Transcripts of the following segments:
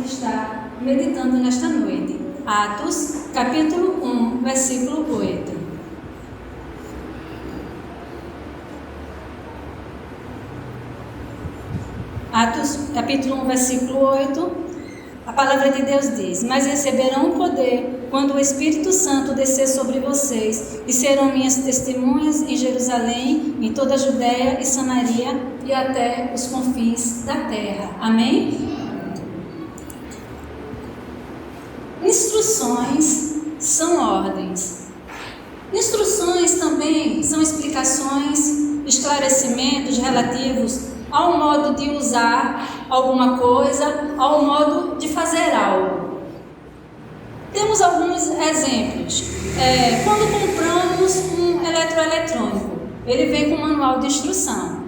vamos estar meditando nesta noite. Atos, capítulo 1, versículo 8. Atos, capítulo 1, versículo 8, a palavra de Deus diz: mas receberão poder quando o Espírito Santo descer sobre vocês, e serão minhas testemunhas em Jerusalém, em toda a Judéia e Samaria e até os confins da terra. Amém? Instruções são ordens. Instruções também são explicações, esclarecimentos relativos ao modo de usar alguma coisa, ao modo de fazer algo. Temos alguns exemplos. Quando compramos um eletroeletrônico, ele vem com um manual de instrução.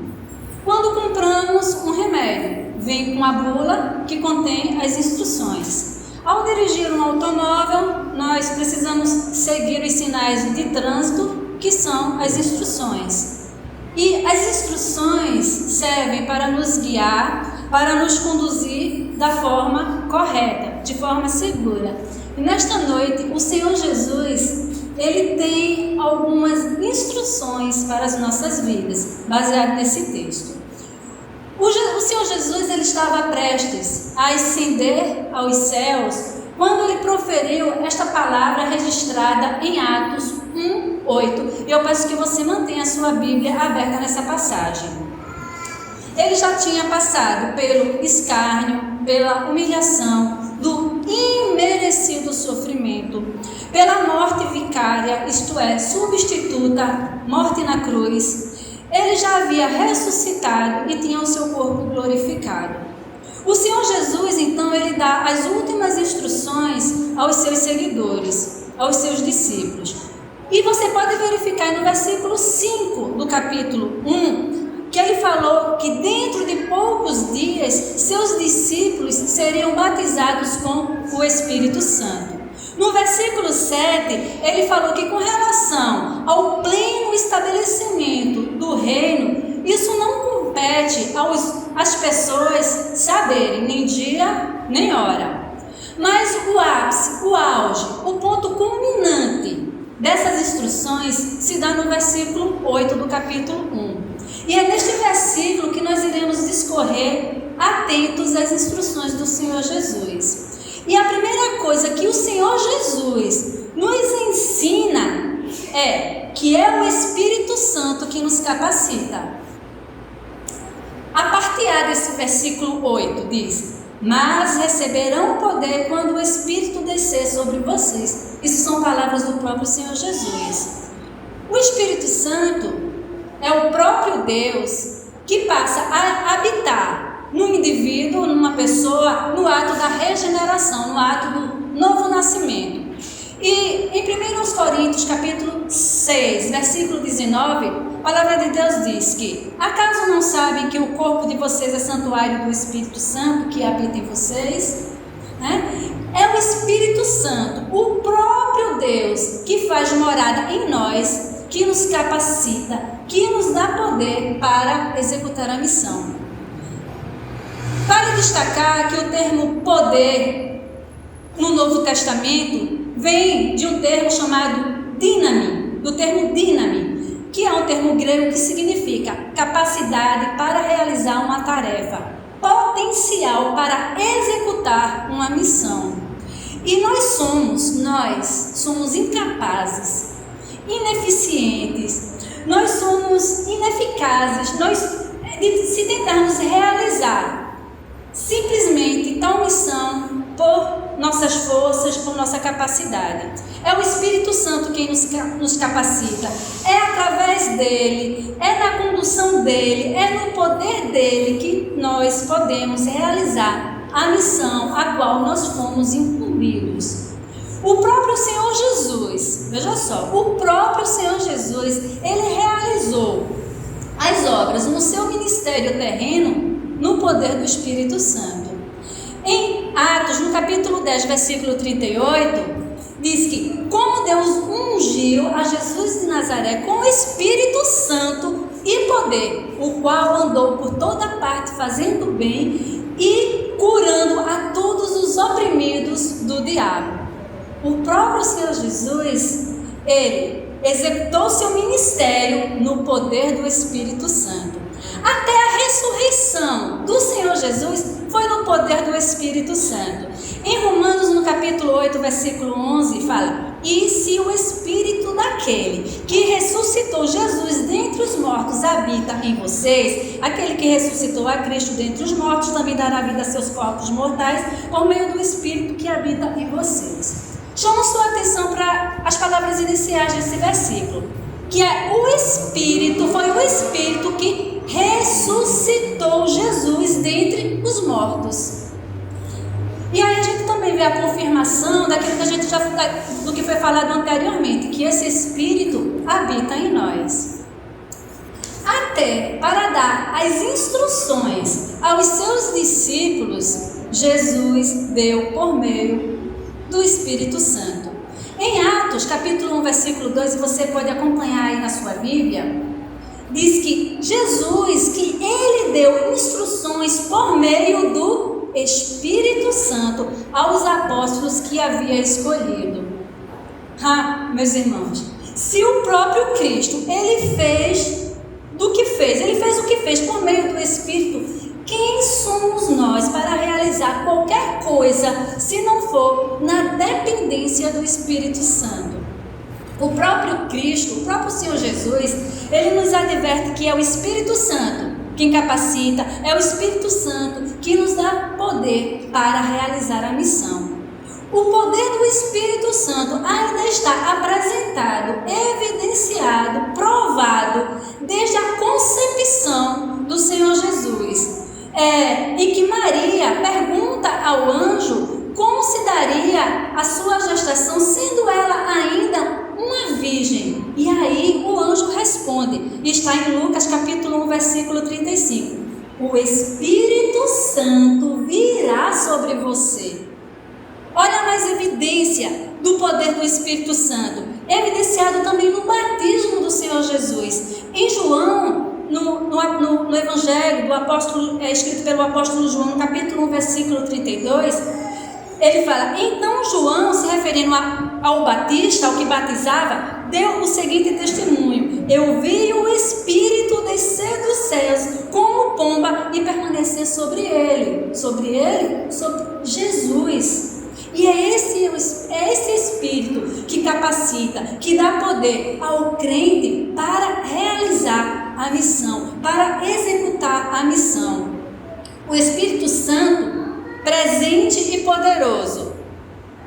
Quando compramos um remédio, vem com a bula que contém as instruções. Ao dirigir um automóvel, nós precisamos seguir os sinais de trânsito, que são as instruções. E as instruções servem para nos guiar, para nos conduzir da forma correta, de forma segura. E nesta noite, o Senhor Jesus, Ele tem algumas instruções para as nossas vidas, baseado nesse texto. O Senhor Jesus, Ele estava prestes a ascender aos céus quando Ele proferiu esta palavra registrada em Atos 1, 8. E eu peço que você mantenha a sua Bíblia aberta nessa passagem. Ele já tinha passado pelo escárnio, pela humilhação, do imerecido sofrimento, pela morte vicária, isto é, substituta, morte na cruz. Ele já havia ressuscitado e tinha o seu corpo glorificado. O Senhor Jesus, então, ele dá as últimas instruções aos seus seguidores, aos seus discípulos. E você pode verificar no versículo 5 do capítulo 1, que ele falou que dentro de poucos dias, seus discípulos seriam batizados com o Espírito Santo. No versículo 7, ele falou que com relação ao pleno estabelecimento do reino, isso não compete às pessoas saberem nem dia nem hora. Mas o ápice, o auge, o ponto culminante dessas instruções se dá no versículo 8 do capítulo 1. E é neste versículo que nós iremos discorrer atentos às instruções do Senhor Jesus. E a primeira coisa que o Senhor Jesus nos ensina é que é o Espírito Santo que nos capacita. A partir desse versículo 8 diz: mas receberão poder quando o Espírito descer sobre vocês. Isso são palavras do próprio Senhor Jesus. O Espírito Santo é o próprio Deus que passa a habitar no indivíduo, numa pessoa, no ato da regeneração, no ato do novo nascimento. E em 1 Coríntios, capítulo 6, versículo 19, a palavra de Deus diz que: acaso não sabem que o corpo de vocês é santuário do Espírito Santo que habita em vocês? É o Espírito Santo, o próprio Deus, que faz morada em nós, que nos capacita, que nos dá poder para executar a missão. Vale destacar que o termo poder no Novo Testamento vem de um termo chamado dínami, do termo dínami, que é um termo grego que significa capacidade para realizar uma tarefa, potencial para executar uma missão. E nós somos incapazes, ineficientes, nós somos ineficazes, se tentarmos realizar simplesmente tal missão por nossas forças, por nossa capacidade. É o Espírito Santo quem nos capacita. É através dele, é na condução dele, é no poder dele que nós podemos realizar a missão a qual nós fomos incumbidos. O próprio Senhor Jesus, veja só, o próprio Senhor Jesus, ele realizou as obras no seu ministério terreno no poder do Espírito Santo. Em Atos, no capítulo 10, versículo 38, diz que como Deus ungiu a Jesus de Nazaré com o Espírito Santo e poder, o qual andou por toda parte fazendo bem e curando a todos os espíritos do diabo. O próprio Senhor Jesus, ele executou seu ministério no poder do Espírito Santo. Até a ressurreição do Senhor Jesus foi no poder do Espírito Santo. Em Romanos, no capítulo 8, versículo 11, fala: e se o Espírito daquele que ressuscitou Jesus dentre os mortos habita em vocês, aquele que ressuscitou a Cristo dentre os mortos também dará vida a seus corpos mortais por meio do Espírito que habita em vocês. Chamo sua atenção para as palavras iniciais desse versículo, que é o Espírito, foi o Espírito que ressuscitou Jesus dentre os mortos. E aí a gente também vê a confirmação daquilo que a gente já, do que foi falado anteriormente, que esse Espírito habita em nós. Até para dar as instruções aos seus discípulos, Jesus deu por meio do Espírito Santo. Em Atos, capítulo 1, versículo 2, e você pode acompanhar aí na sua Bíblia, diz que Jesus, que ele deu instruções por meio do Espírito Santo aos apóstolos que havia escolhido. Meus irmãos, se o próprio Cristo, ele fez o que fez por meio do Espírito, quem somos nós para realizar qualquer coisa se não for na dependência do Espírito Santo? O próprio Cristo, o próprio Senhor Jesus, ele nos adverte que é o Espírito Santo quem capacita, é o Espírito Santo que nos dá poder para realizar a missão. O poder do Espírito Santo ainda está apresentado, evidenciado, provado desde a concepção do Senhor Jesus. E que Maria pergunta ao anjo como se daria a sua gestação, sendo ela ainda uma virgem. E aí o anjo responde, está em Lucas capítulo 1, versículo 35. O Espírito Santo virá sobre você. Olha mais evidência do poder do Espírito Santo, evidenciado também no batismo do Senhor Jesus. Em João, no Evangelho do apóstolo, escrito pelo apóstolo João, no capítulo 1, versículo 32, ele fala: então João, se referindo ao Batista, ao que batizava, deu o seguinte testemunho: eu vi o Espírito descer dos céus como pomba e permanecer sobre ele, sobre Jesus. E é esse Espírito que capacita, que dá poder ao crente para realizar a missão, para executar a missão. O Espírito Santo, presente e poderoso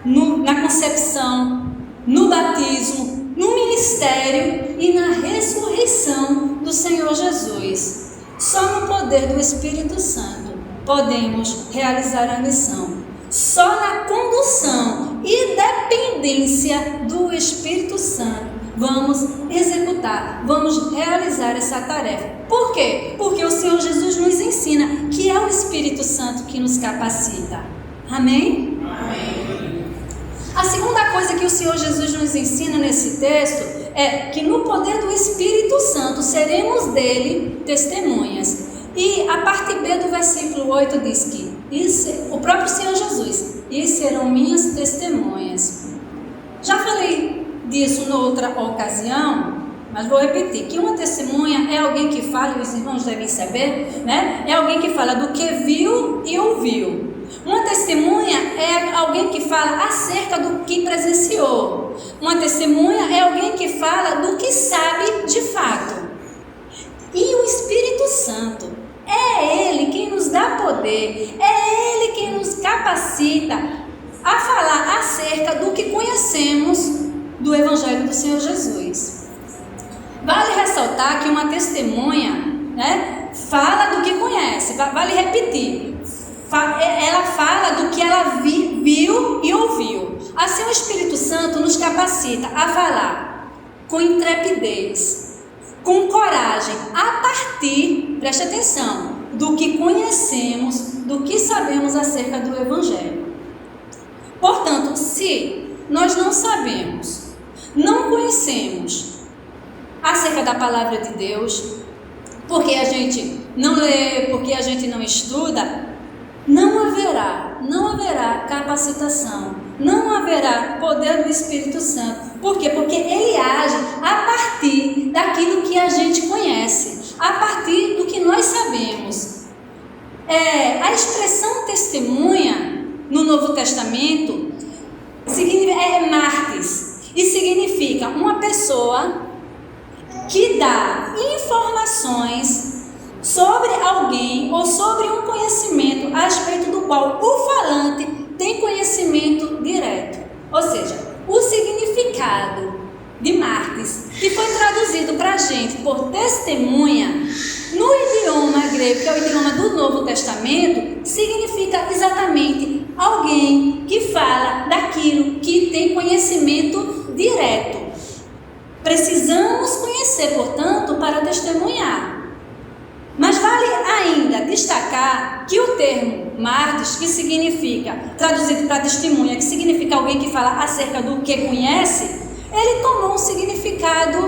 na concepção, no batismo, no ministério e na ressurreição do Senhor Jesus. Só no poder do Espírito Santo podemos realizar a missão. Só na condução e dependência do Espírito Santo vamos executar, vamos realizar essa tarefa. Por quê? Porque o Senhor Jesus nos ensina que é o Espírito Santo que nos capacita. Amém? Amém. A segunda coisa que o Senhor Jesus nos ensina nesse texto é que no poder do Espírito Santo seremos dele testemunhas. E a parte B do versículo 8 diz que o próprio Senhor Jesus, e serão minhas testemunhas. Já falei disso noutra ocasião, mas vou repetir, que uma testemunha é alguém que fala, e os irmãos devem saber, né? É alguém que fala do que viu e ouviu. Uma testemunha é alguém que fala acerca do que presenciou. Uma testemunha é alguém que fala do que sabe de fato. E o Espírito Santo, é Ele quem nos dá poder, é Ele quem nos capacita a falar acerca do que conhecemos do Evangelho do Senhor Jesus. Vale ressaltar que uma testemunha, né, fala do que conhece, vale repetir, ela fala do que ela viu e ouviu. Assim o Espírito Santo nos capacita a falar com intrepidez, com coragem, a partir, preste atenção, do que conhecemos, do que sabemos acerca do Evangelho. Portanto, se nós não sabemos, não conhecemos acerca da palavra de Deus, porque a gente não lê, porque a gente não estuda, não haverá haverá capacitação, não haverá poder do Espírito Santo. Por quê? Porque ele age a partir daquilo que a gente conhece, a partir do que nós sabemos. A expressão testemunha no Novo Testamento é mártires, e significa uma pessoa que dá informações sobre alguém ou sobre um conhecimento a respeito do qual o falante tem conhecimento direto. Ou seja, o significado de mártires, que foi traduzido para a gente por testemunha, no idioma grego, que é o idioma do Novo Testamento, significa exatamente alguém que fala daquilo que tem conhecimento direto. Precisamos conhecer, portanto, para testemunhar. Mas vale ainda destacar que o termo mártires, que significa, traduzido para testemunha, que significa alguém que fala acerca do que conhece, ele tomou um significado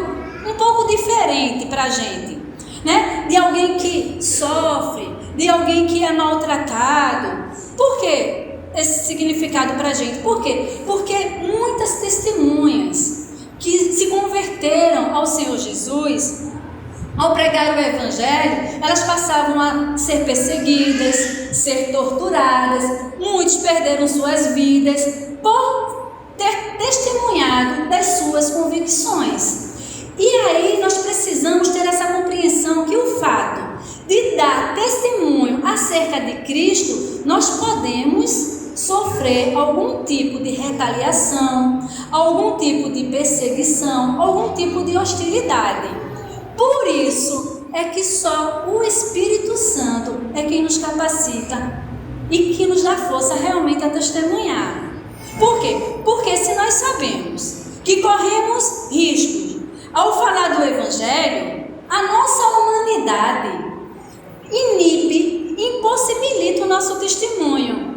um pouco diferente para a gente, né? De alguém que sofre, de alguém que é maltratado. Por que esse significado para a gente? Por quê? Porque muitas testemunhas que se converteram ao Senhor Jesus, ao pregar o Evangelho, elas passavam a ser perseguidas, ser torturadas. Muitos perderam suas vidas por ter testemunhado das suas convicções. E aí nós precisamos ter essa compreensão que o fato de dar testemunho acerca de Cristo, nós podemos sofrer algum tipo de retaliação, algum tipo de perseguição, algum tipo de hostilidade. Por isso é que só o Espírito Santo é quem nos capacita e que nos dá força realmente a testemunhar. Por quê? Porque se nós sabemos que corremos riscos ao falar do Evangelho, a nossa humanidade inibe, impossibilita o nosso testemunho.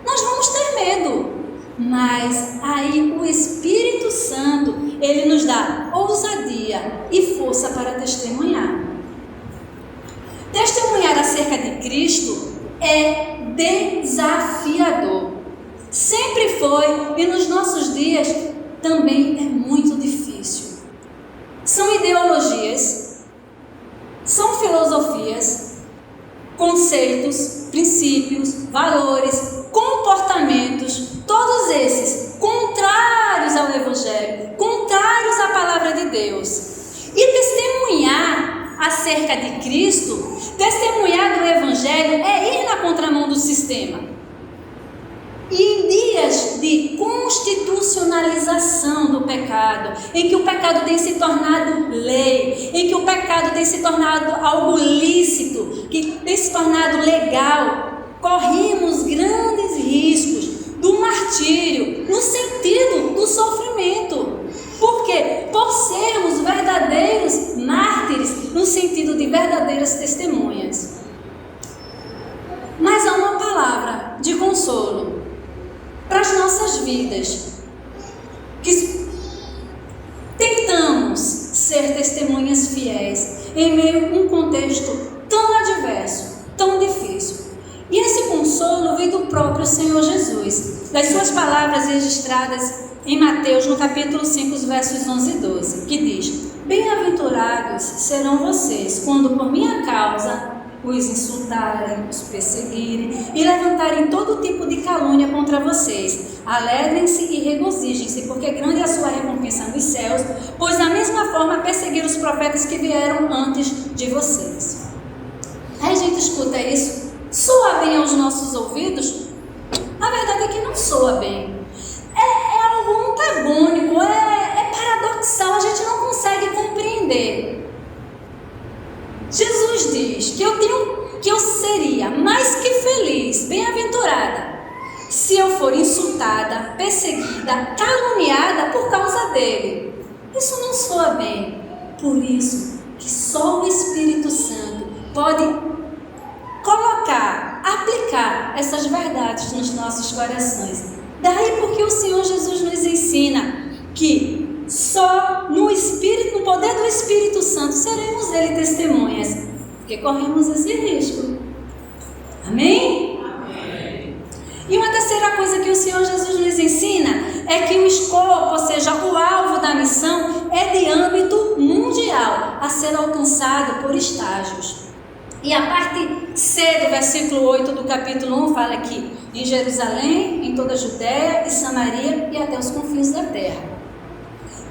Nós vamos ter medo, mas aí o Espírito Santo, ele nos dá ousadia e força para testemunhar. Testemunhar acerca de Cristo é desafiador. Sempre foi e nos nossos dias também é muito difícil. São ideologias, são filosofias, conceitos, princípios, valores, comportamentos, todos esses contrários ao Evangelho, contrários à palavra de Deus. E testemunhar acerca de Cristo, testemunhar do Evangelho é ir na contramão do sistema. E em dias de constitucionalização do pecado, em que o pecado tem se tornado lei, em que o pecado tem se tornado algo lícito, que tem se tornado legal, corremos grandes riscos do martírio, no sentido do sofrimento. Por quê? Por sermos verdadeiros mártires, no sentido de verdadeiras testemunhas. Mas há uma palavra de consolo para as nossas vidas, que tentamos ser testemunhas fiéis em meio a um contexto tão adverso, tão difícil. E esse consolo vem do próprio Senhor Jesus, das suas palavras registradas em Mateus, no capítulo 5, os versos 11 e 12, que diz: bem-aventurados serão vocês, quando por minha causa os insultarem, os perseguirem e levantarem todo tipo de calúnia contra vocês. Alegrem-se e regozijem-se, porque grande é a sua recompensa nos céus, pois da mesma forma perseguiram os profetas que vieram antes de vocês. Aí a gente escuta isso, soa bem aos nossos ouvidos? A verdade é que não soa bem. É algo antagônico, é paradoxal, a gente não consegue compreender. Jesus diz que eu seria mais que feliz, bem-aventurada, se eu for insultada, perseguida, caluniada por causa dele. Isso não soa bem. Por isso que só o Espírito Santo pode colocar, aplicar essas verdades nos nossos corações. Daí porque o Senhor Jesus nos ensina que só no Espírito, no poder do Espírito Santo, seremos dele testemunhas, porque corremos esse risco. Amém? Amém. E uma terceira coisa que o Senhor Jesus nos ensina é que o escopo, ou seja, o alvo da missão é de âmbito mundial, a ser alcançado por estágios. E a parte C do versículo 8 do capítulo 1 fala que em Jerusalém, em toda a Judéia e Samaria e até os confins da terra.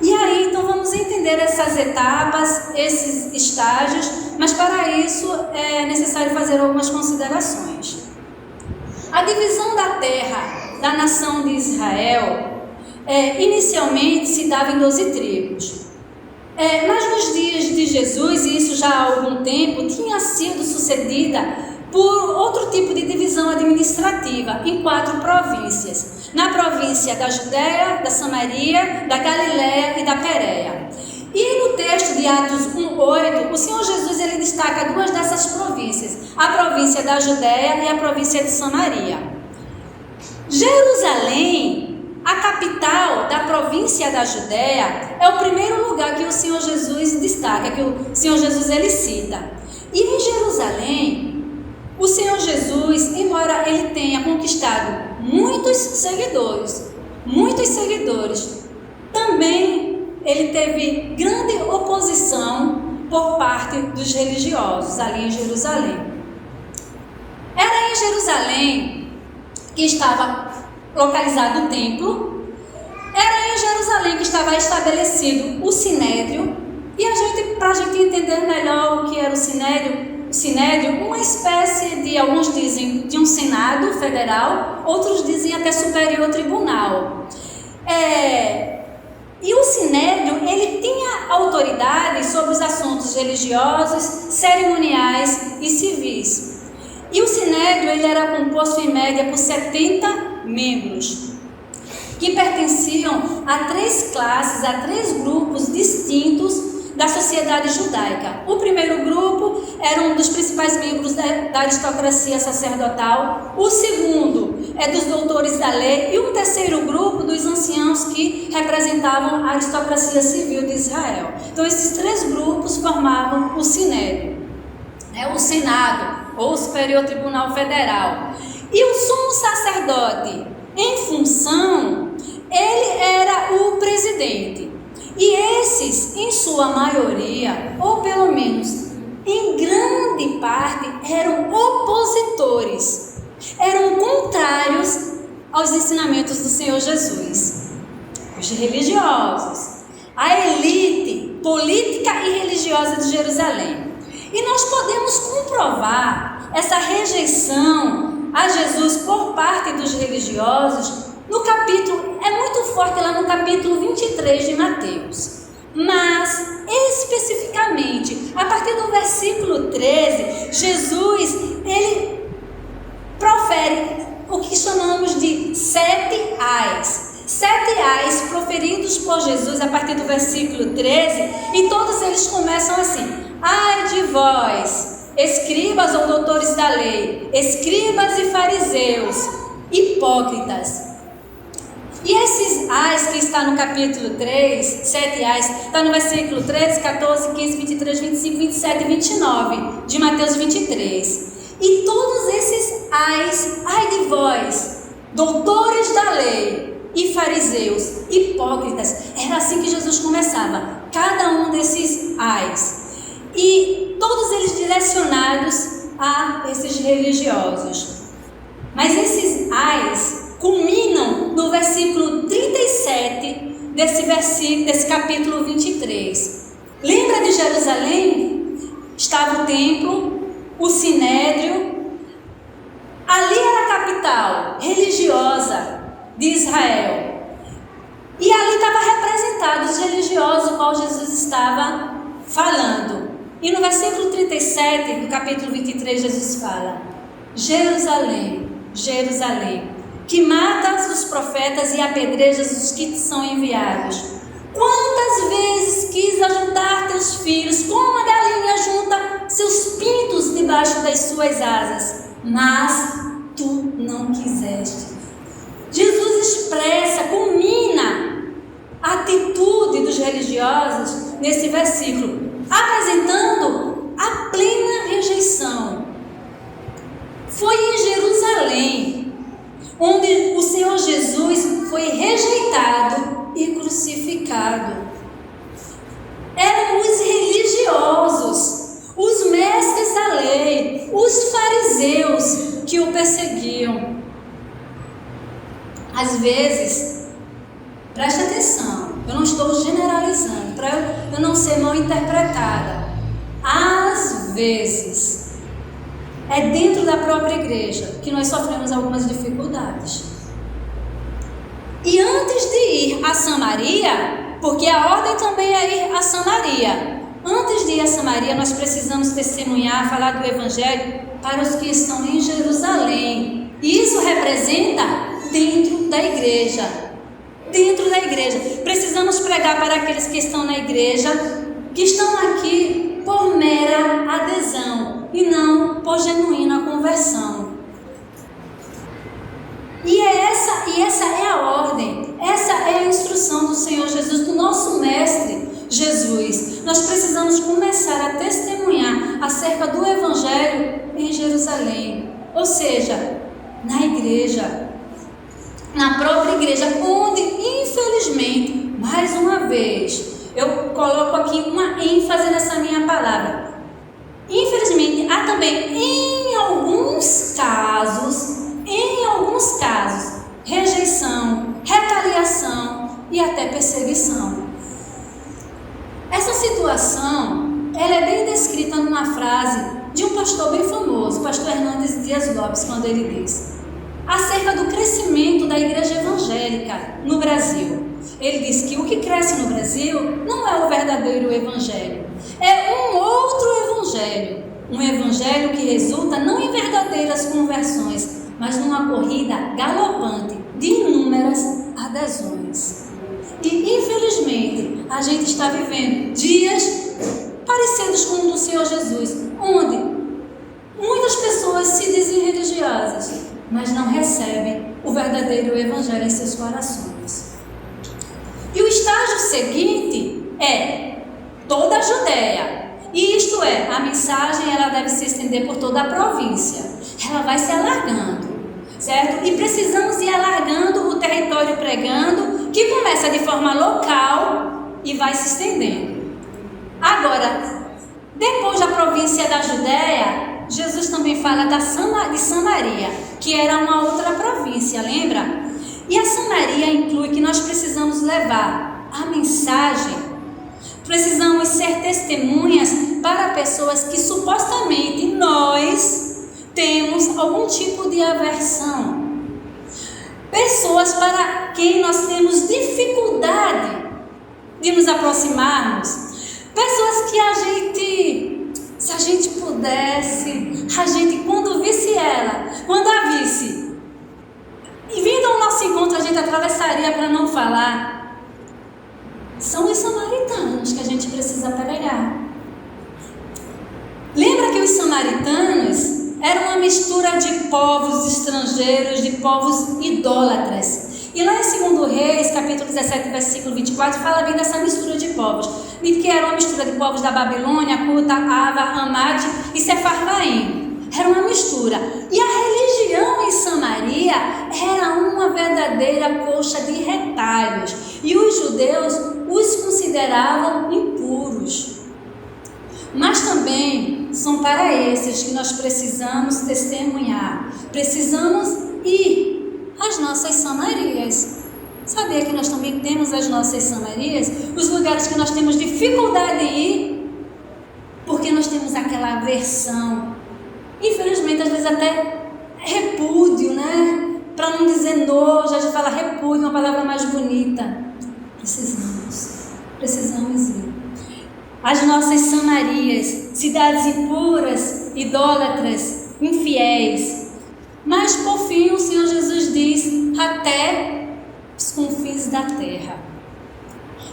E aí, então, vamos entender essas etapas, esses estágios, mas para isso é necessário fazer algumas considerações. A divisão da terra da nação de Israel, inicialmente se dava em 12 tribos. Mas nos dias de Jesus, e isso já há algum tempo, tinha sido sucedida por outro tipo de divisão administrativa em 4 províncias. Na província da Judéia, da Samaria, da Galiléia e da Pérea. E no texto de Atos 1:8, o Senhor Jesus ele destaca 2 dessas províncias, a província da Judéia e a província de Samaria. Jerusalém, a capital da província da Judéia, é o primeiro lugar que o Senhor Jesus destaca, que o Senhor Jesus ele cita. E em Jerusalém, o Senhor Jesus, embora ele tenha conquistado muitos seguidores, também ele teve grande oposição por parte dos religiosos ali em Jerusalém. Era em Jerusalém que estava localizado o templo, era em Jerusalém que estava estabelecido o Sinédrio, e para a gente entender melhor o que era o Sinédrio, uma espécie de, alguns dizem, de um Senado federal, outros dizem até Superior Tribunal. E o Sinédrio, ele tinha autoridade sobre os assuntos religiosos, cerimoniais e civis. E o Sinédrio, ele era composto em média por 70 membros, que pertenciam a 3 classes, a 3 grupos distintos da sociedade judaica. O primeiro grupo era um dos principais membros da aristocracia sacerdotal, o segundo é dos doutores da lei e o terceiro grupo dos anciãos que representavam a aristocracia civil de Israel. Então esses 3 grupos formavam o Sinédrio, o Senado ou o Superior Tribunal Federal. E o sumo sacerdote em função, ele era o presidente. E esses, em sua maioria, ou pelo menos em grande parte, eram opositores, eram contrários aos ensinamentos do Senhor Jesus. Os religiosos, a elite política e religiosa de Jerusalém. E nós podemos comprovar essa rejeição a Jesus por parte dos religiosos no capítulo, é muito forte lá no capítulo 23 de Mateus. Mas, especificamente, a partir do versículo 13, Jesus, ele profere o que chamamos de 7 ais. 7 ais proferidos por Jesus a partir do versículo 13, e todos eles começam assim: ai de vós, escribas ou doutores da lei, escribas e fariseus, hipócritas. E esses ais que está no capítulo 3, 7 ais, está no versículo 13, 14, 15, 23, 25, 27 e 29 de Mateus 23. E todos esses ais, ai de vós, doutores da lei e fariseus, hipócritas, era assim que Jesus começava, cada um desses ais. E todos eles direcionados a esses religiosos. Mas esses ais culminam no versículo 37 desse capítulo 23. Lembra de Jerusalém? Estava o templo, o Sinédrio. Ali era a capital religiosa de Israel. E ali estava representados os religiosos, o qual Jesus estava falando. E no versículo 37 do capítulo 23, Jesus fala: Jerusalém, Jerusalém, que matas os profetas e apedrejas os que te são enviados. Quantas vezes quis ajuntar teus filhos, como a galinha junta seus pintos debaixo das suas asas, mas tu não quiseste. Jesus expressa, culmina a atitude dos religiosos nesse versículo, apresentando a plena rejeição. Foi em Jerusalém onde o Senhor Jesus foi rejeitado e crucificado. Eram os religiosos, os mestres da lei, os fariseus que o perseguiam. Às vezes, preste atenção, eu não estou generalizando, para eu não ser mal interpretada. Às vezes, é dentro da própria igreja que nós sofremos algumas dificuldades. E antes de ir a Samaria, porque a ordem também é ir a Samaria, antes de ir a Samaria, nós precisamos testemunhar, falar do Evangelho para os que estão em Jerusalém. E isso representa dentro da igreja. Dentro da igreja. Precisamos pregar para aqueles que estão na igreja, que estão aqui por mera adesão e não por genuína conversão. E essa é a ordem, essa é a instrução do Senhor Jesus, do nosso Mestre Jesus. Nós precisamos começar a testemunhar acerca do Evangelho em Jerusalém, ou seja, na igreja, na própria igreja, onde, infelizmente, mais uma vez, eu coloco aqui uma ênfase nessa minha palavra. Infelizmente, há também, em alguns casos, rejeição, retaliação e até perseguição. Essa situação, ela é bem descrita numa frase de um pastor bem famoso, o pastor Hernandes Dias Lopes, quando ele diz acerca do crescimento da igreja evangélica no Brasil. Ele diz que o que cresce no Brasil não é o verdadeiro evangelho, é um outro evangelho, um evangelho que resulta não em verdadeiras conversões, mas numa corrida galopante de inúmeras adesões. E infelizmente a gente está vivendo dias parecidos com o do Senhor Jesus, onde muitas pessoas se dizem religiosas, mas não recebem o verdadeiro evangelho em seus corações. E o estágio seguinte é toda a Judéia. E isto é, a mensagem ela deve se estender por toda a província. Ela vai se alargando, certo? E precisamos ir alargando o território pregando, que começa de forma local e vai se estendendo. Agora, depois da província da Judéia, Jesus também fala de Samaria, que era uma outra província, lembra? E a Samaria inclui que nós precisamos levar a mensagem, precisamos ser testemunhas para pessoas que supostamente nós temos algum tipo de aversão. Pessoas para quem nós temos dificuldade de nos aproximarmos. Pessoas que se a gente pudesse, quando visse ela, quando a visse, e vindo ao nosso encontro, a gente atravessaria para não falar. São os samaritanos que a gente precisa pregar. Lembra que os samaritanos eram uma mistura de povos estrangeiros, de povos idólatras. E lá em 2 Reis, capítulo 17, versículo 24, fala bem dessa mistura de povos. E que era uma mistura de povos da Babilônia, Cuta, Ava, Amate e Sefarvaim. Era uma mistura. E a religião em Samaria era uma verdadeira coxa de retalhos. E os judeus os consideravam impuros. Mas também são para esses que nós precisamos testemunhar. Precisamos ir às nossas Samarias. Sabia que nós também temos as nossas Samarias? Os lugares que nós temos dificuldade de ir, porque nós temos aquela aversão. Infelizmente, às vezes até repúdio, né? Para não dizer nojo, a gente fala repúdio, uma palavra mais bonita. Precisamos ir. As nossas Samarias, cidades impuras, idólatras, infiéis. Mas por fim o Senhor Jesus diz, até os confins da terra.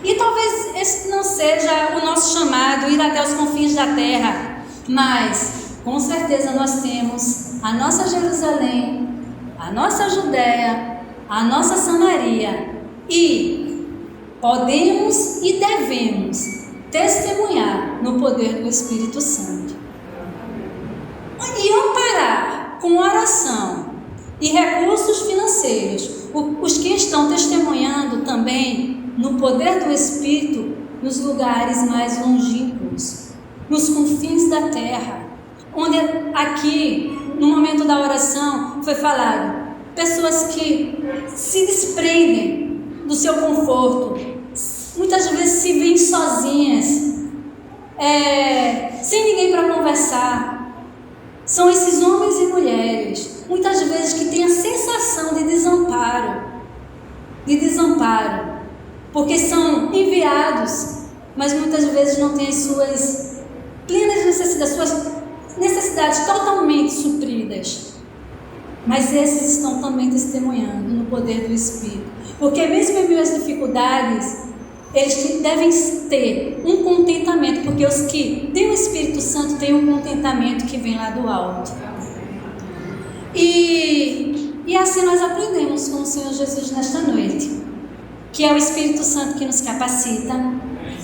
E talvez esse não seja o nosso chamado, ir até os confins da terra, mas com certeza nós temos a nossa Jerusalém, a nossa Judéia, a nossa Samaria, e podemos e devemos testemunhar no poder do Espírito Santo. E amparar com oração e recursos financeiros. Os que estão testemunhando também no poder do Espírito nos lugares mais longínquos, nos confins da terra, onde aqui, no momento da oração, foi falado, pessoas que se desprendem do seu conforto, muitas vezes se veem sozinhas, sem ninguém para conversar. São esses homens e mulheres, muitas vezes, que têm a sensação de desamparo, porque são enviados, mas muitas vezes não têm as suas plenas necessidades, suas necessidades totalmente supridas. Mas esses estão também testemunhando no poder do Espírito, porque mesmo em meio às dificuldades, eles devem ter um contentamento, porque os que têm o Espírito Santo têm um contentamento que vem lá do alto. E assim nós aprendemos com o Senhor Jesus nesta noite, que é o Espírito Santo que nos capacita,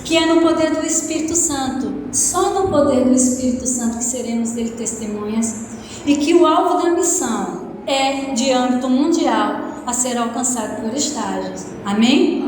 que é no poder do Espírito Santo, só no poder do Espírito Santo que seremos dele testemunhas, e que o alvo da missão é de âmbito mundial a ser alcançado por estágios. Amém?